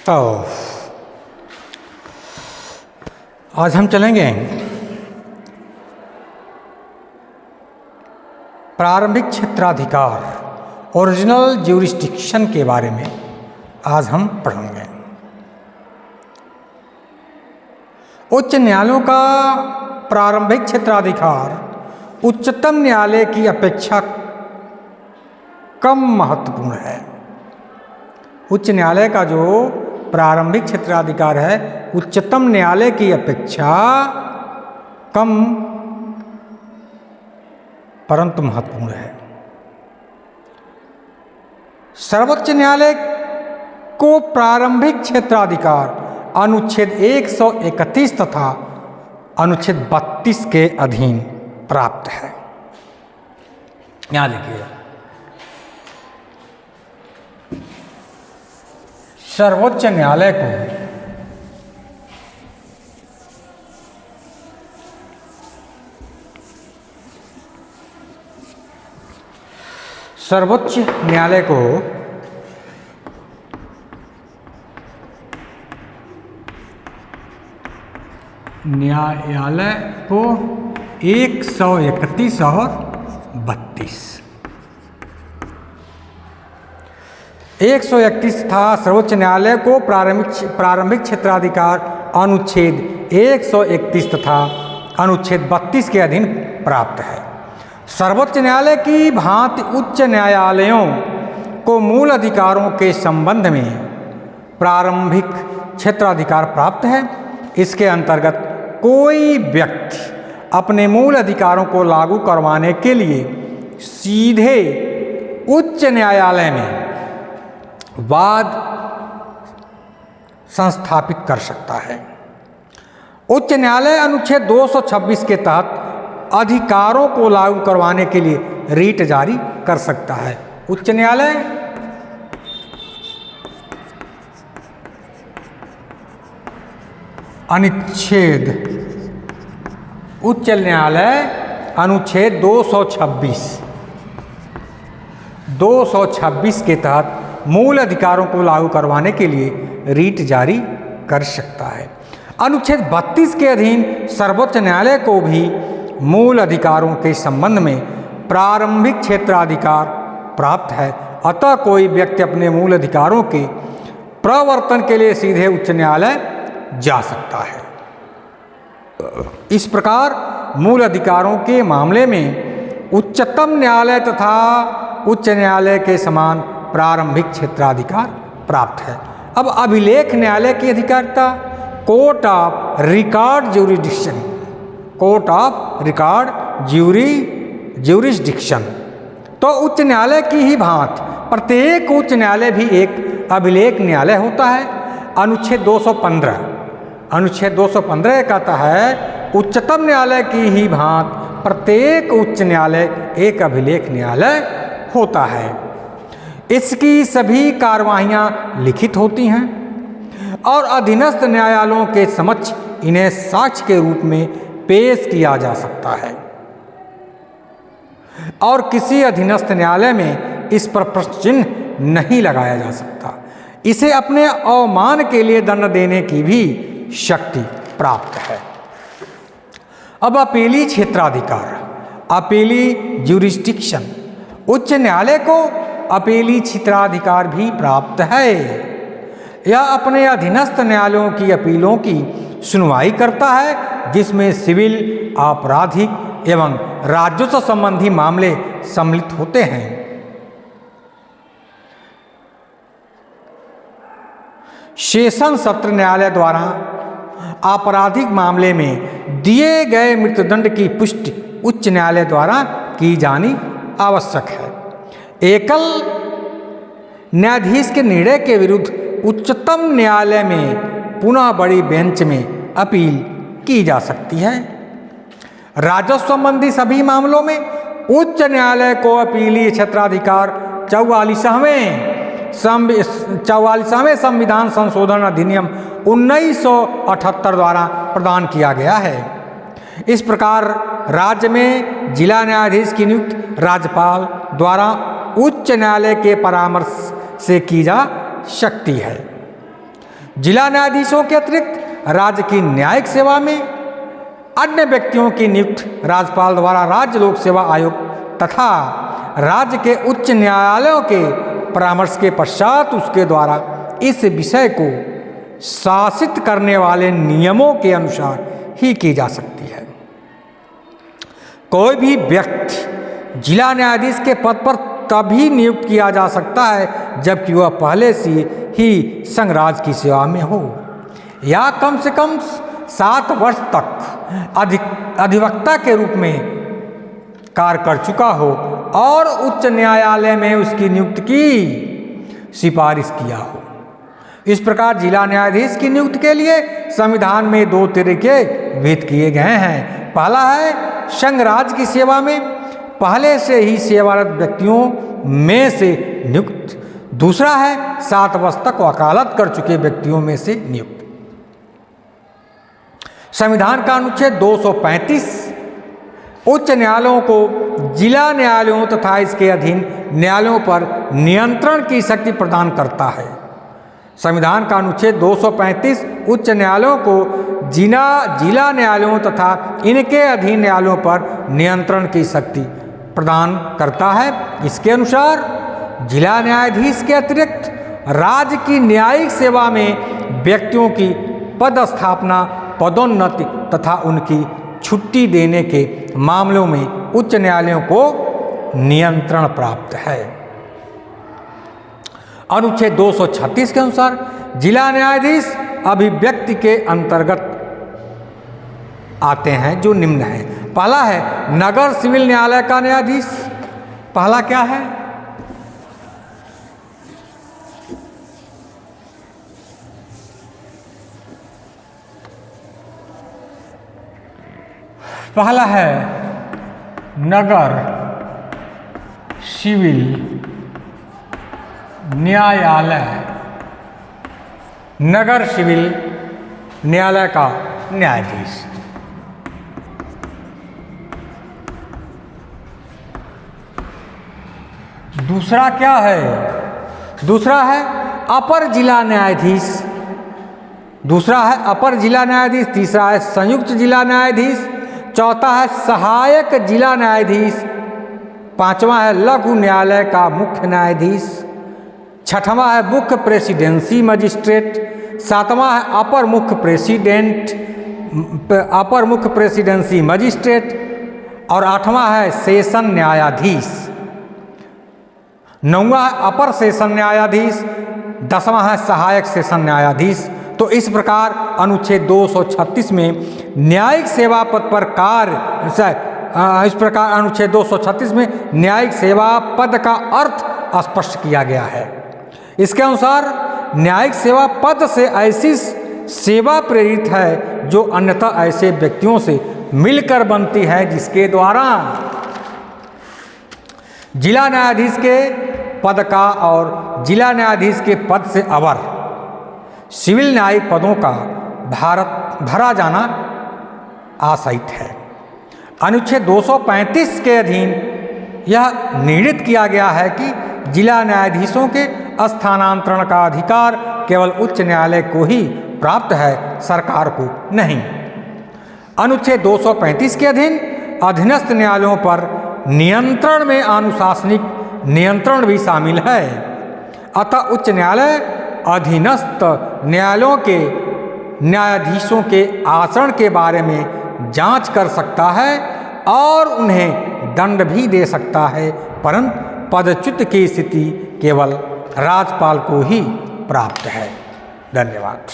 तो आज हम चलेंगे प्रारंभिक क्षेत्राधिकार ओरिजिनल ज्यूरिसडिक्शन के बारे में आज हम पढ़ेंगे। उच्च न्यायालयों का प्रारंभिक क्षेत्राधिकार उच्चतम न्यायालय की अपेक्षा कम महत्वपूर्ण है। उच्च न्यायालय का जो प्रारंभिक क्षेत्राधिकार है उच्चतम न्यायालय की अपेक्षा कम परंतु महत्वपूर्ण है। सर्वोच्च न्यायालय को प्रारंभिक क्षेत्राधिकार अनुच्छेद 131 तथा अनुच्छेद 32 के अधीन प्राप्त है। यहां देखिए, सर्वोच्च न्यायालय को न्यायालय को 131 और 32 131 था सर्वोच्च न्यायालय को प्रारंभिक क्षेत्राधिकार अनुच्छेद 131 तथा अनुच्छेद 32 के अधीन प्राप्त है। सर्वोच्च न्यायालय की भांति उच्च न्यायालयों को मूल अधिकारों के संबंध में प्रारंभिक क्षेत्राधिकार प्राप्त है। इसके अंतर्गत कोई व्यक्ति अपने मूल अधिकारों को लागू करवाने के लिए सीधे उच्च न्यायालय में वाद संस्थापित कर सकता है। उच्च न्यायालय अनुच्छेद 226 के तहत अधिकारों को लागू करवाने के लिए रीट जारी कर सकता है। उच्च न्यायालय उच्च न्यायालय अनुच्छेद 226 के तहत मूल अधिकारों को लागू करवाने के लिए रीट जारी कर सकता है। अनुच्छेद 32 के अधीन सर्वोच्च न्यायालय को भी मूल अधिकारों के संबंध में प्रारंभिक क्षेत्राधिकार प्राप्त है। अतः कोई व्यक्ति अपने मूल अधिकारों के प्रवर्तन के लिए सीधे उच्च न्यायालय जा सकता है। इस प्रकार मूल अधिकारों के मामले में उच्चतम न्यायालय तथा उच्च न्यायालय के समान प्रारंभिक क्षेत्राधिकार प्राप्त है। अब अभिलेख न्यायालय की अधिकारिता कोर्ट ऑफ रिकॉर्ड ज्यूरिसडिक्शन। तो उच्च न्यायालय की ही भांति प्रत्येक उच्च न्यायालय भी एक अभिलेख न्यायालय होता है। अनुच्छेद 215 कहता है उच्चतम न्यायालय की ही भांति प्रत्येक उच्च न्यायालय एक अभिलेख न्यायालय होता है। इसकी सभी कार्यवाहियां लिखित होती हैं और अधीनस्थ न्यायालयों के समक्ष इन्हें साक्ष्य के रूप में पेश किया जा सकता है और किसी अधीनस्थ न्यायालय में इस पर प्रश्न चिन्ह नहीं लगाया जा सकता। इसे अपने अवमान के लिए दंड देने की भी शक्ति प्राप्त है। अब अपीली क्षेत्राधिकार, अपीली ज्यूरिसडिक्शन। उच्च न्यायालय को अपीली क्षेत्राधिकार भी प्राप्त है। यह अपने अधीनस्थ न्यायालयों की अपीलों की सुनवाई करता है जिसमें सिविल, आपराधिक एवं राजस्व संबंधी मामले सम्मिलित होते हैं। सेशन सत्र न्यायालय द्वारा आपराधिक मामले में दिए गए मृत्युदंड की पुष्टि उच्च न्यायालय द्वारा की जानी आवश्यक है। एकल न्यायाधीश के निर्णय के विरुद्ध उच्चतम न्यायालय में पुनः बड़ी बेंच में अपील की जा सकती है। राजस्व संबंधी सभी मामलों में उच्च न्यायालय को अपीलीय क्षेत्राधिकार 44वें संविधान संशोधन अधिनियम 1978 द्वारा प्रदान किया गया है। इस प्रकार राज्य में जिला न्यायाधीश की नियुक्ति राज्यपाल द्वारा उच्च न्यायालय के परामर्श से की जा सकती है। जिला न्यायाधीशों के अतिरिक्त राज्य की न्यायिक सेवा में अन्य व्यक्तियों की नियुक्ति राज्यपाल द्वारा राज्य लोक सेवा आयोग तथा राज्य के उच्च न्यायालयों के परामर्श के पश्चात उसके द्वारा इस विषय को शासित करने वाले नियमों के अनुसार ही की जा सकती है। कोई भी व्यक्ति जिला न्यायाधीश के पद पर तभी नियुक्त किया जा सकता है जबकि वह पहले से ही संघ राज्य की सेवा में हो या कम से कम 7 वर्ष तक अधिवक्ता के रूप में कार्य कर चुका हो और उच्च न्यायालय में उसकी नियुक्ति की सिफारिश किया हो। इस प्रकार जिला न्यायाधीश की नियुक्ति के लिए संविधान में 2 तरीके विहित किए गए हैं। पहला है संघ राज्य की सेवा में पहले से ही सेवारत व्यक्तियों में से नियुक्त, दूसरा है 7 वर्ष तक वकालत कर चुके व्यक्तियों में से नियुक्त। संविधान का अनुच्छेद 235 उच्च न्यायालयों को जिला न्यायालयों तथा इसके अधीन न्यायालयों पर नियंत्रण की शक्ति प्रदान करता है। संविधान का अनुच्छेद 235 उच्च न्यायालयों को जिला न्यायालयों तथा इनके अधीन न्यायालयों पर नियंत्रण की शक्ति प्रदान करता है। इसके अनुसार जिला न्यायाधीश के अतिरिक्त राज्य की न्यायिक सेवा में व्यक्तियों की पदस्थापना, पदोन्नति तथा उनकी छुट्टी देने के मामलों में उच्च न्यायालयों को नियंत्रण प्राप्त है। अनुच्छेद 236 के अनुसार जिला न्यायाधीश अभिव्यक्ति के अंतर्गत आते हैं जो निम्न है। पहला है नगर सिविल न्यायालय का न्यायाधीश। पहला क्या है? पहला है नगर सिविल न्यायालय। नगर सिविल न्यायालय का न्यायाधीश। दूसरा क्या है? दूसरा है अपर जिला न्यायाधीश। दूसरा है अपर जिला न्यायाधीश। तीसरा है संयुक्त जिला न्यायाधीश। चौथा है सहायक जिला न्यायाधीश। पांचवा है लघु न्यायालय का मुख्य न्यायाधीश। छठवां है मुख्य प्रेसिडेंसी मजिस्ट्रेट। सातवां है अपर मुख्य प्रेसिडेंसी मजिस्ट्रेट। और आठवां है सेशन न्यायाधीश। नौवां है अपर सेशन न्यायाधीश। 10वां है सहायक सेशन न्यायाधीश। तो इस प्रकार अनुच्छेद 236 में न्यायिक सेवा पद पर कार्य इस प्रकार अनुच्छेद 236 में न्यायिक सेवा पद का अर्थ स्पष्ट किया गया है। इसके अनुसार न्यायिक सेवा पद से ऐसी सेवा प्रेरित है जो अन्यथा ऐसे व्यक्तियों से मिलकर बनती है जिसके द्वारा जिला न्यायाधीश के पद का और जिला न्यायाधीश के पद से अवर सिविल न्यायिक पदों का भरा जाना आशयित है। अनुच्छेद 235 के अधीन यह निर्णित किया गया है कि जिला न्यायाधीशों के स्थानांतरण का अधिकार केवल उच्च न्यायालय को ही प्राप्त है, सरकार को नहीं। अनुच्छेद 235 के अधीन अधीनस्थ न्यायालयों पर नियंत्रण में अनुशासनिक नियंत्रण भी शामिल है। अतः उच्च न्यायालय अधीनस्थ न्यायालयों के न्यायाधीशों के आचरण के बारे में जांच कर सकता है और उन्हें दंड भी दे सकता है, परंतु पदच्युत की स्थिति केवल राज्यपाल को ही प्राप्त है। धन्यवाद।